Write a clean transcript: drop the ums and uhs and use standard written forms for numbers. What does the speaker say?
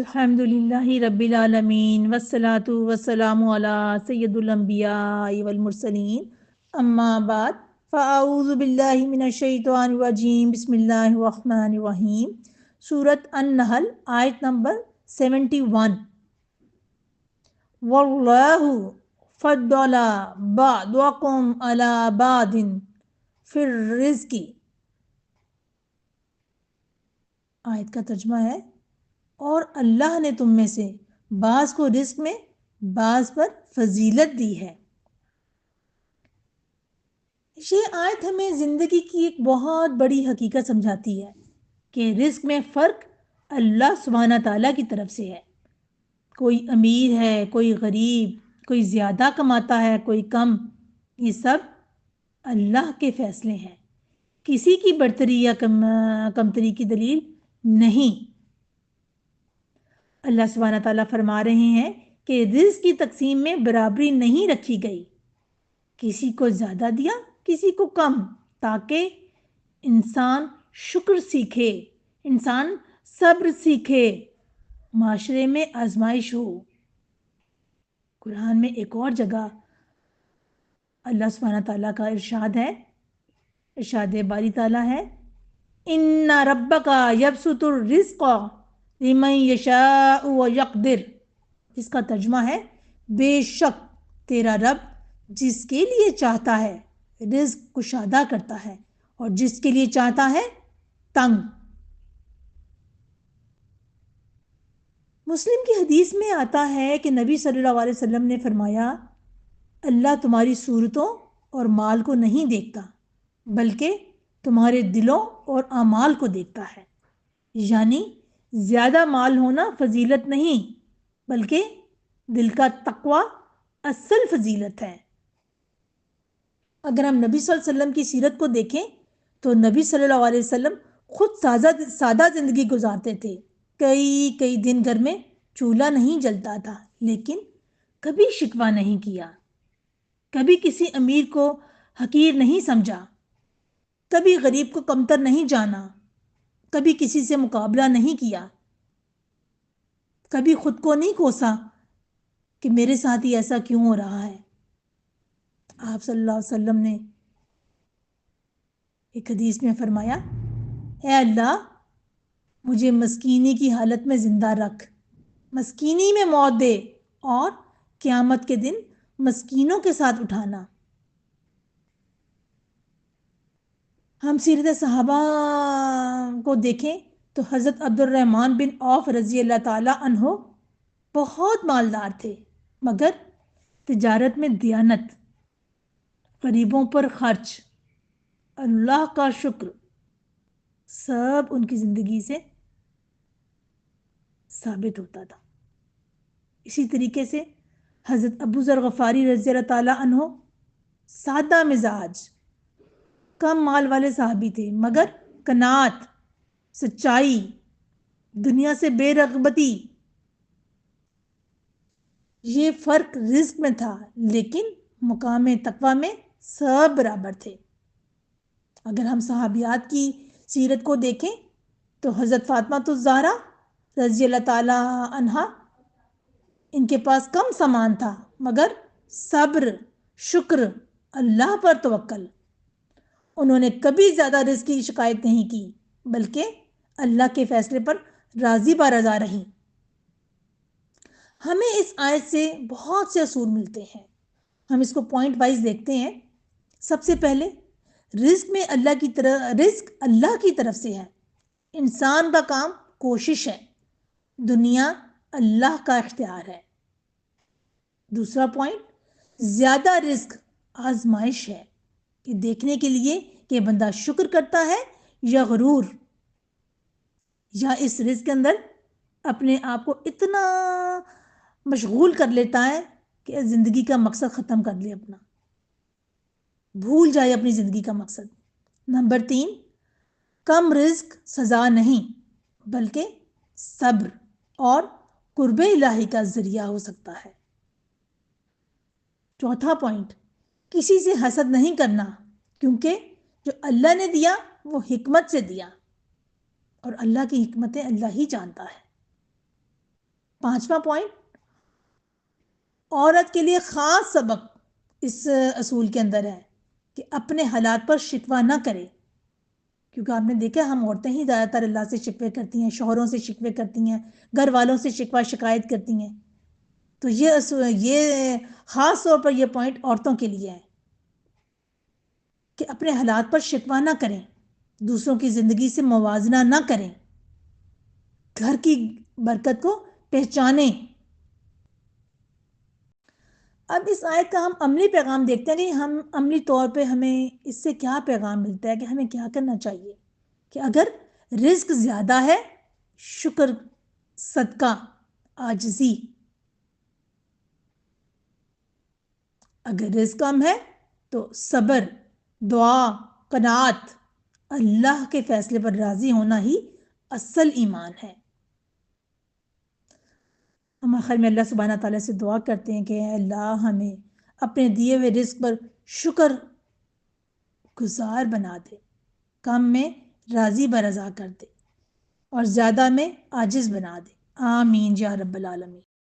الحمدللہ رب العالمین والصلاة والسلام علی سید الانبیاء والمرسلین اما بعد فاعوذ باللہ من الشیطان الرجیم بسم اللہ الرحمن الرحیم سورۃ النحل آیت نمبر 71 واللہ فضل بعضکم علی بعض فی الرزق۔ آیت کا ترجمہ ہے اور اللہ نے تم میں سے بعض کو رزق میں بعض پر فضیلت دی ہے۔ یہ آیت ہمیں زندگی کی ایک بہت بڑی حقیقت سمجھاتی ہے کہ رزق میں فرق اللہ سبحانہ تعالیٰ کی طرف سے ہے۔ کوئی امیر ہے، کوئی غریب، کوئی زیادہ کماتا ہے، کوئی کم، یہ سب اللہ کے فیصلے ہیں، کسی کی برتری یا کمتری کی دلیل نہیں۔ اللہ سبحانہ تعالیٰ فرما رہے ہیں کہ رزق کی تقسیم میں برابری نہیں رکھی گئی، کسی کو زیادہ دیا کسی کو کم، تاکہ انسان شکر سیکھے، انسان صبر سیکھے، معاشرے میں آزمائش ہو۔ قرآن میں ایک اور جگہ اللہ سبحانہ تعالیٰ کا ارشاد ہے، ارشاد باری تعالیٰ ہے ان ربک یبسط الرزق لمن یشاء ویقدر، جس کا ترجمہ ہے بے شک تیرا رب جس کے لیے چاہتا ہے رزق کشادہ کرتا ہے اور جس کے لیے چاہتا ہے تنگ۔ مسلم کی حدیث میں آتا ہے کہ نبی صلی اللہ علیہ وسلم نے فرمایا اللہ تمہاری صورتوں اور مال کو نہیں دیکھتا بلکہ تمہارے دلوں اور اعمال کو دیکھتا ہے، یعنی زیادہ مال ہونا فضیلت نہیں بلکہ دل کا تقوی اصل فضیلت ہے۔ اگر ہم نبی صلی اللہ علیہ وسلم کی سیرت کو دیکھیں تو نبی صلی اللہ علیہ وسلم خود سادہ زندگی گزارتے تھے، کئی دن گھر میں چولہا نہیں جلتا تھا، لیکن کبھی شکوہ نہیں کیا، کبھی کسی امیر کو حقیر نہیں سمجھا، کبھی غریب کو کمتر نہیں جانا، کبھی کسی سے مقابلہ نہیں کیا، کبھی خود کو نہیں کوسا کہ میرے ساتھ ہی ایسا کیوں ہو رہا ہے۔ آپ صلی اللہ علیہ وسلم نے ایک حدیث میں فرمایا اے اللہ مجھے مسکینی کی حالت میں زندہ رکھ، مسکینی میں موت دے اور قیامت کے دن مسکینوں کے ساتھ اٹھانا۔ ہم سیرت صحابہ کو دیکھیں تو حضرت عبد الرحمن بن عوف رضی اللہ تعالی عنہ بہت مالدار تھے، مگر تجارت میں دیانت، غریبوں پر خرچ، اللہ کا شکر، سب ان کی زندگی سے ثابت ہوتا تھا۔ اسی طریقے سے حضرت ابو ذر غفاری رضی اللہ تعالی عنہ سادہ مزاج، کم مال والے صحابی تھے، مگر قناعت، سچائی، دنیا سے بے رغبتی، یہ فرق رزق میں تھا، لیکن مقام تقوی میں سب برابر تھے۔ اگر ہم صحابیات کی سیرت کو دیکھیں تو حضرت فاطمہ الزہرا رضی اللہ تعالی عنہا، ان کے پاس کم سامان تھا مگر صبر، شکر، اللہ پر توکل، انہوں نے کبھی زیادہ رزق کی شکایت نہیں کی بلکہ اللہ کے فیصلے پر راضی برضا رہیں۔ ہمیں اس آیت سے بہت سے اصول ملتے ہیں، ہم اس کو پوائنٹ وائز دیکھتے ہیں۔ سب سے پہلے رزق اللہ کی طرف سے ہے، انسان کا کام کوشش ہے، دنیا اللہ کا اختیار ہے۔ دوسرا پوائنٹ، زیادہ رزق آزمائش ہے، یہ دیکھنے کے لیے کہ بندہ شکر کرتا ہے یا غرور، یا اس رزق کے اندر اپنے آپ کو اتنا مشغول کر لیتا ہے کہ زندگی کا مقصد ختم کر لے، اپنا بھول جائے اپنی زندگی کا مقصد۔ نمبر 3، کم رزق سزا نہیں بلکہ صبر اور قرب الہی کا ذریعہ ہو سکتا ہے۔ چوتھا پوائنٹ، کسی سے حسد نہیں کرنا، کیونکہ جو اللہ نے دیا وہ حکمت سے دیا اور اللہ کی حکمتیں اللہ ہی جانتا ہے۔ 5واں پوائنٹ، عورت کے لیے خاص سبق اس اصول کے اندر ہے کہ اپنے حالات پر شکوہ نہ کرے، کیونکہ آپ نے دیکھا ہم عورتیں ہی زیادہ تر اللہ سے شکوے کرتی ہیں، شوہروں سے شکوے کرتی ہیں، گھر والوں سے شکوہ شکایت کرتی ہیں. تو یہ خاص طور پر یہ پوائنٹ عورتوں کے لیے ہے کہ اپنے حالات پر شکوہ نہ کریں، دوسروں کی زندگی سے موازنہ نہ کریں، گھر کی برکت کو پہچانیں. اب اس آیت کا ہم عملی پیغام دیکھتے ہیں کہ ہم عملی طور پہ ہمیں اس سے کیا پیغام ملتا ہے کہ ہمیں کیا کرنا چاہیے کہ اگر رزق زیادہ ہے شکر، صدقہ، عاجزی، اگر رزق کم ہے تو صبر، دعا، قناعت، اللہ کے فیصلے پر راضی ہونا ہی اصل ایمان ہے. ہم آخر میں اللہ سبحانہ تعالیٰ سے دعا کرتے ہیں کہ اے اللہ ہمیں اپنے دیے ہوئے رزق پر شکر گزار بنا دے، کم میں راضی برضا کر دے اور زیادہ میں عاجز بنا دے. آمین یا رب العالمین.